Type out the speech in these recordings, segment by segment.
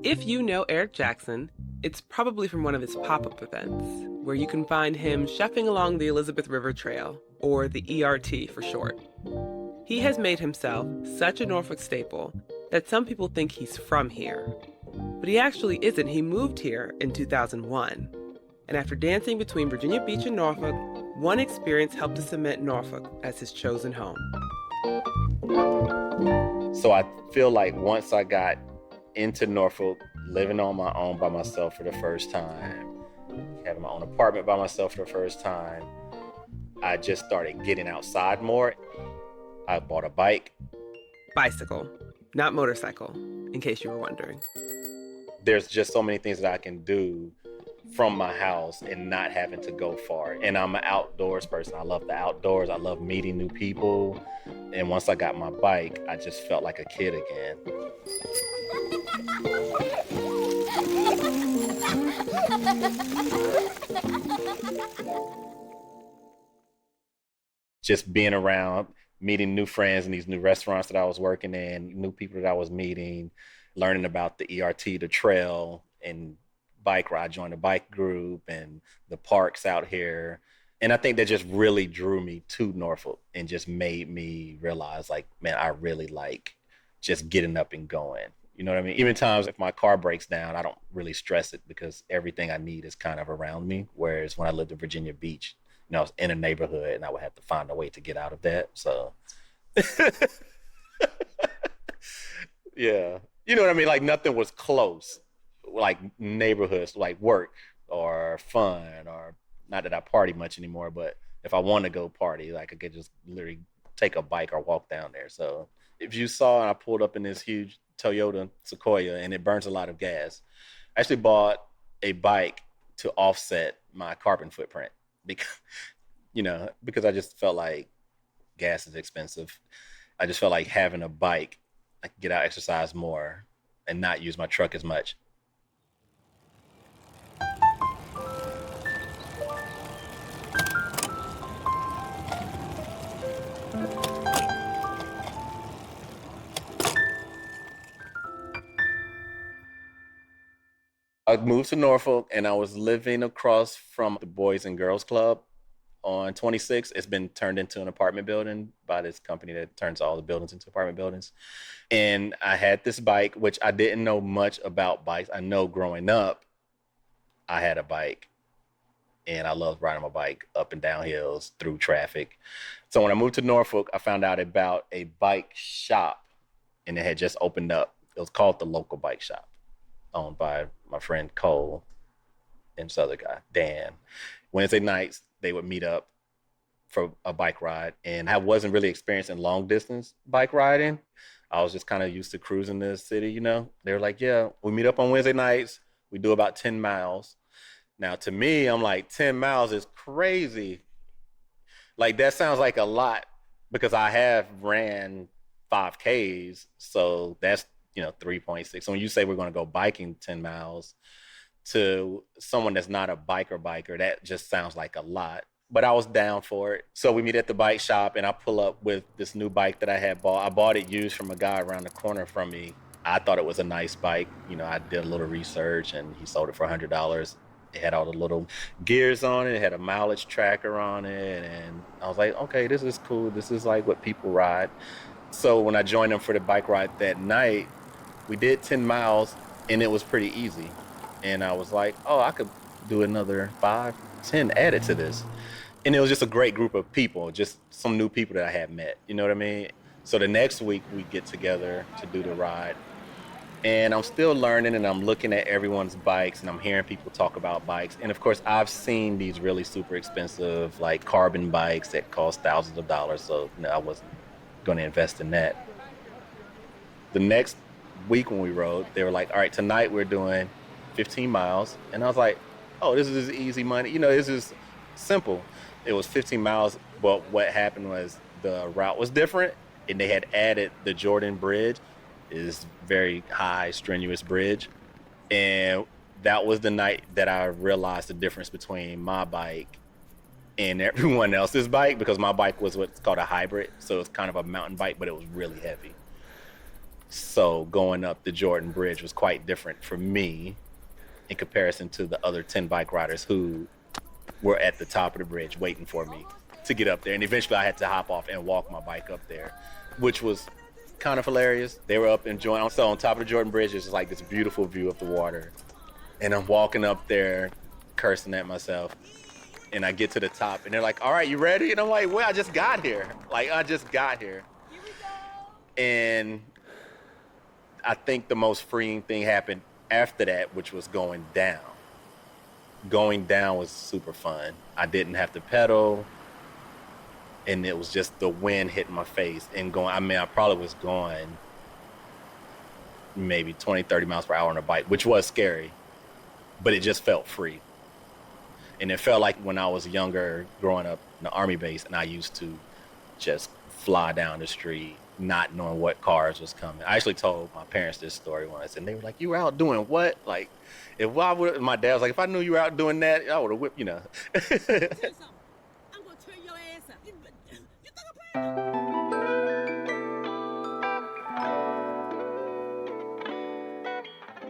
If you know Eric Jackson, it's probably from one of his pop-up events, where you can find him chefing along the Elizabeth River Trail, or the ERT for short. He has made himself such a Norfolk staple that some people think he's from here. But he actually isn't. He moved here in 2001. And after dancing between Virginia Beach and Norfolk, one experience helped to cement Norfolk as his chosen home. So I feel like once I got into Norfolk, living on my own by myself for the first time, having my own apartment by myself for the first time, I just started getting outside more. I bought a bike. Bicycle, not motorcycle, in case you were wondering. There's just so many things that I can do from my house and not having to go far. And I'm an outdoors person. I love the outdoors. I love meeting new people. And once I got my bike, I just felt like a kid again. Just being around, meeting new friends in these new restaurants that I was working in, new people that I was meeting, learning about the ERT, the trail, and bike ride. I joined a bike group and the parks out here. And I think that just really drew me to Norfolk and just made me realize, like, man, I really like just getting up and going. You know what I mean? Even times if my car breaks down, I don't really stress it because everything I need is kind of around me. Whereas when I lived in Virginia Beach, I was in a neighborhood and I would have to find a way to get out of that. So, yeah. You know what I mean? Like nothing was close, like neighborhoods, like work or fun, or not that I party much anymore, but if I want to go party, like I could just literally take a bike or walk down there. So if you saw, I pulled up in this huge Toyota Sequoia and it burns a lot of gas. I actually bought a bike to offset my carbon footprint because I just felt like gas is expensive. I just felt like having a bike, I could get out, exercise more, and not use my truck as much. I moved to Norfolk and I was living across from the Boys and Girls Club on 26. It's been turned into an apartment building by this company that turns all the buildings into apartment buildings. And I had this bike, which I didn't know much about bikes. I know growing up, I had a bike and I loved riding my bike up and down hills through traffic. So when I moved to Norfolk, I found out about a bike shop and it had just opened up. It was called the Local Bike Shop, owned by my friend Cole and this other guy, Dan. Wednesday nights, they would meet up for a bike ride. And I wasn't really experiencing long distance bike riding. I was just kind of used to cruising the city, They were like, yeah, we meet up on Wednesday nights. We do about 10 miles. Now, to me, I'm like, 10 miles is crazy. Like, that sounds like a lot because I have ran 5Ks. So that's 3.6. So when you say we're going to go biking 10 miles to someone that's not a biker, that just sounds like a lot. But I was down for it. So we meet at the bike shop and I pull up with this new bike that I had bought. I bought it used from a guy around the corner from me. I thought it was a nice bike. I did a little research and he sold it for $100. It had all the little gears on it. It had a mileage tracker on it. And I was like, okay, this is cool. This is like what people ride. So when I joined them for the bike ride that night, we did 10 miles and it was pretty easy. And I was like, oh, I could do another 5, 10 added to this. And it was just a great group of people, just some new people that I had met, you know what I mean? So the next week we get together to do the ride. And I'm still learning and I'm looking at everyone's bikes and I'm hearing people talk about bikes. And of course, I've seen these really super expensive, like carbon bikes that cost thousands of dollars. So I wasn't going to invest in that. The next week when we rode, they were like, all right, tonight we're doing 15 miles. And I was like, oh, this is easy money. This is simple. It was 15 miles, but what happened was the route was different and they had added the Jordan Bridge. Is very high, strenuous bridge. And that was the night that I realized the difference between my bike and everyone else's bike, because my bike was what's called a hybrid. So it's kind of a mountain bike, but it was really heavy. So going up the Jordan Bridge was quite different for me in comparison to the other 10 bike riders who were at the top of the bridge waiting for me to get up there. And eventually I had to hop off and walk my bike up there, which was kind of hilarious. They were up enjoying. So on top of the Jordan Bridge, it's just like this beautiful view of the water. And I'm walking up there, cursing at myself. And I get to the top and they're like, all right, you ready? And I'm like, well, I just got here. I just got here. Here we go. And I think the most freeing thing happened after that, which was going down. Going down was super fun. I didn't have to pedal, and it was just the wind hitting my face and going. I mean, I probably was going maybe 20, 30 miles per hour on a bike, which was scary, but it just felt free. And it felt like when I was younger, growing up in the Army base, and I used to just fly down the street, not knowing what cars was coming. I actually told my parents this story once, and they were like, "You were out doing what?" Like, if I would, my dad was like, "If I knew you were out doing that, I would have whipped, you know." I'm gonna turn your ass up. You think I'm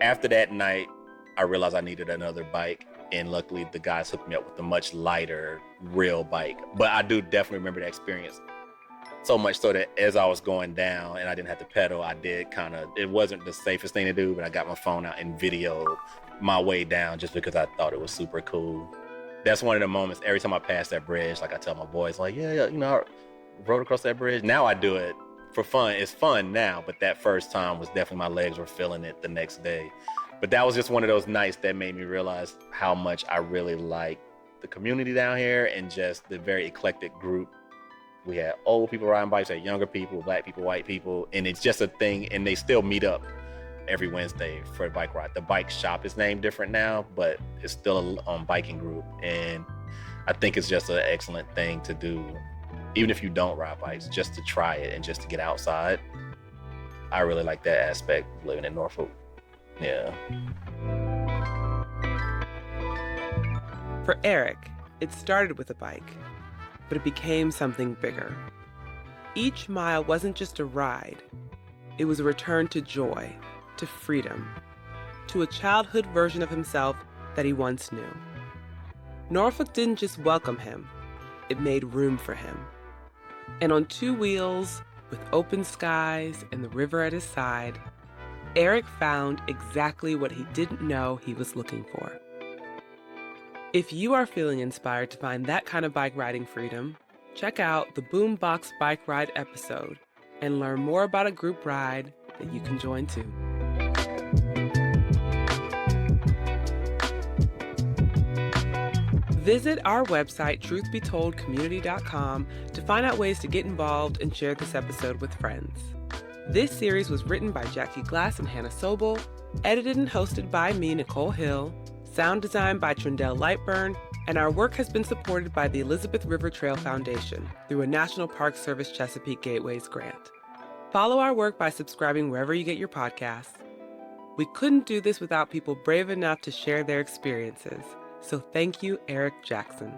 After that night, I realized I needed another bike, and luckily the guys hooked me up with a much lighter, real bike. But I do definitely remember that experience. So much so that as I was going down and I didn't have to pedal, I did it wasn't the safest thing to do, but I got my phone out and videoed my way down just because I thought it was super cool. That's one of the moments, every time I pass that bridge, like I tell my boys, like, yeah, you know, I rode across that bridge. Now I do it for fun. It's fun now, but that first time was definitely, my legs were feeling it the next day. But that was just one of those nights that made me realize how much I really like the community down here and just the very eclectic group. We had old people riding bikes, we had younger people, black people, white people, and it's just a thing, and they still meet up every Wednesday for a bike ride. The bike shop is named different now, but it's still a biking group, and I think it's just an excellent thing to do, even if you don't ride bikes, just to try it and just to get outside. I really like that aspect of living in Norfolk. Yeah. For Eric, it started with a bike, but it became something bigger. Each mile wasn't just a ride. It was a return to joy, to freedom, to a childhood version of himself that he once knew. Norfolk didn't just welcome him, it made room for him. And on two wheels, with open skies and the river at his side, Eric found exactly what he didn't know he was looking for. If you are feeling inspired to find that kind of bike riding freedom, check out the Boombox Bike Ride episode and learn more about a group ride that you can join too. Visit our website, truthbetoldcommunity.com, to find out ways to get involved and share this episode with friends. This series was written by Jackie Glass and Hannah Sobel, edited and hosted by me, Nicole Hill, sound design by Trindell Lightburn, and our work has been supported by the Elizabeth River Trail Foundation through a National Park Service Chesapeake Gateways grant. Follow our work by subscribing wherever you get your podcasts. We couldn't do this without people brave enough to share their experiences, so thank you, Eric Jackson.